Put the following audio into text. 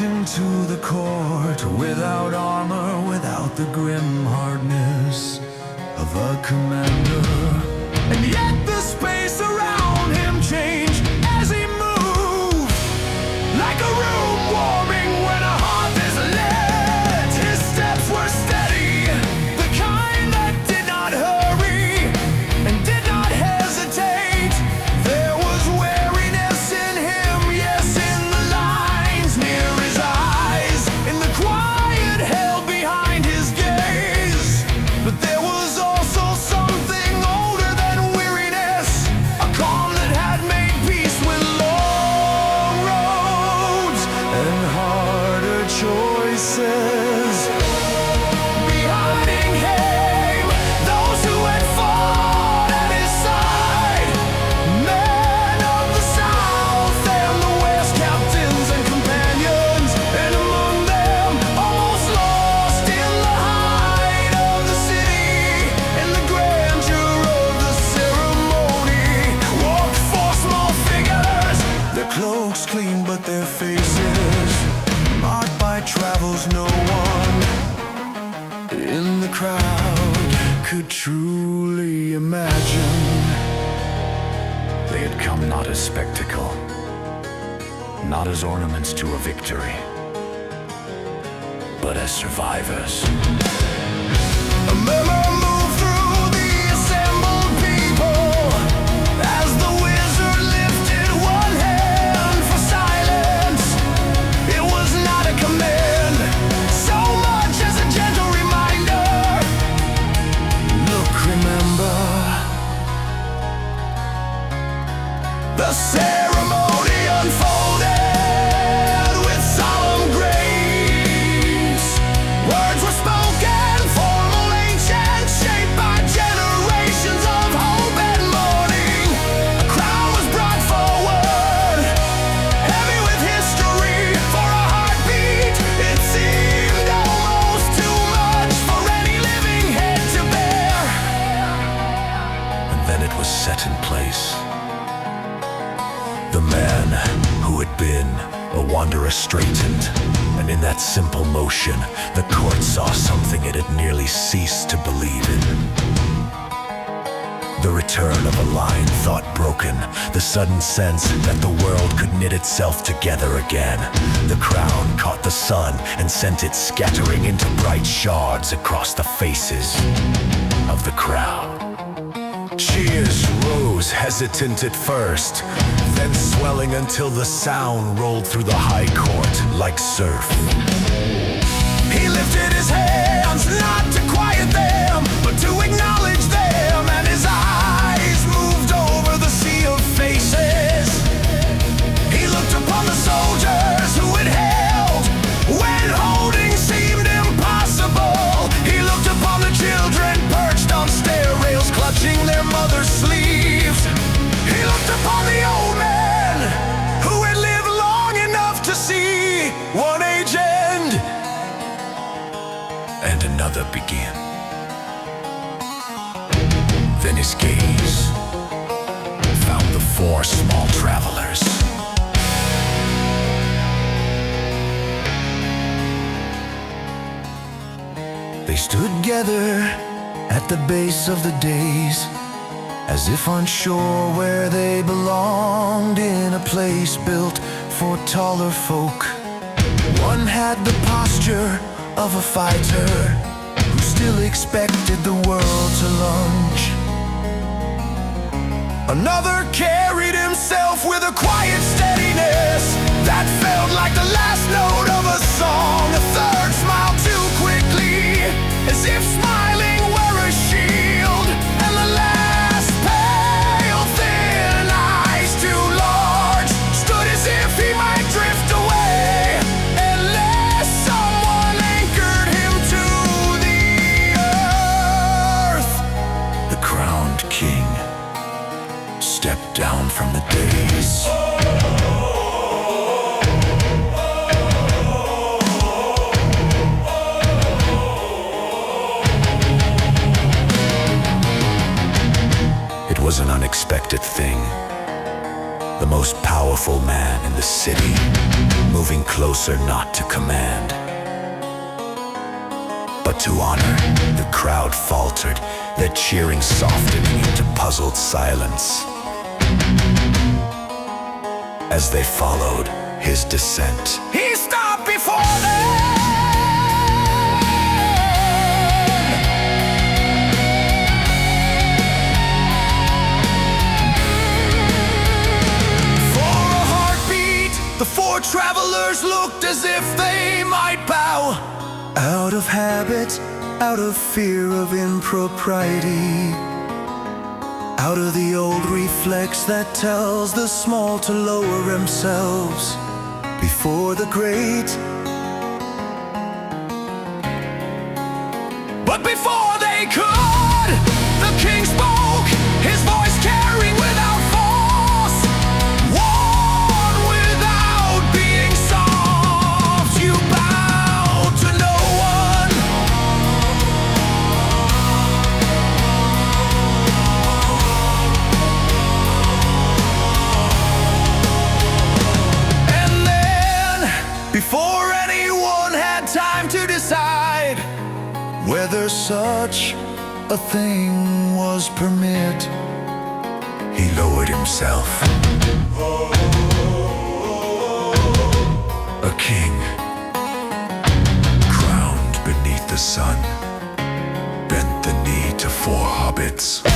into the court without armor, without the grim hardness of a commander. And yet the space around him changed as he moved, like a room warming when a hearth is lit. His steps were steady, the kind that did not hurry and did not hesitate. There was weariness in him, yes, in the lines near his eyes, in the quiet held behind his gaze. But there was also something older than weariness, a calm that had made peace with long roads and harder choices. Behind him, those who had fought at his side, men of the South and the West, captains and companions, and among them, almost lost in the height of the city, in the grandeur of the ceremony, walked four small figures, their cloaks clean but their faces marked by travels no one in the crowd could truly imagine. They had come not as spectacle, not as ornaments to a victory, but as survivors. A murmur moved through the assembled people as the wizard lifted one hand for silence. It was not a command, so much as a gentle reminder. Look, remember, the ceremony unfolded with solemn grace. Words were spoken, formal, ancient, shaped by generations of hope and mourning. A crown was brought forward, heavy with history for a heartbeat. It seemed almost too much for any living head to bear. And then it was set in place. The man who had been a wanderer straightened, and in that simple motion, the court saw something it had nearly ceased to believe in. The return of a line thought broken, the sudden sense that the world could knit itself together again. The crown caught the sun and sent it scattering into bright shards across the faces of the crowd. Cheers rose, hesitant at first, then swelling until the sound rolled through the high court like surf. He lifted his hands, not to quiet them, but to acknowledge them, and his eyes moved over the sea of faces. He looked upon the soldiers who had held when holding seemed impossible. He looked upon the children perched on stair rails, clutching their mother's sleeves. He looked upon the old men who had lived long enough to see one age end and another begin. Then his gaze found the four small travelers. They stood together at the base of the days, as if unsure where they belonged in a place built for taller folk. One had the posture of a fighter who still expected the world to lunge. Another carried himself with a quiet steadiness that felt like the last note of a song. A third smiled too quickly, as if smiling were a shield, and the last pale thin eyes too large stood as if he might drift away unless someone anchored him to the earth. The crowned king stepped down from the dais. It was an unexpected thing. the most powerful man in the city, moving closer not to command, but to honor. The crowd faltered, their cheering softening into puzzled silence as they followed his descent. He stopped before them. The four travelers looked as if they might bow. Out of habit, out of fear of impropriety, out of the old reflex that tells the small to lower themselves before the great. But before they could, the king spoke, his voice carrying without force. One without being soft. You bow to no one. And then, before anyone had time to decide whether such a thing was permit, he lowered himself. A king, crowned beneath the sun, bent the knee to four hobbits.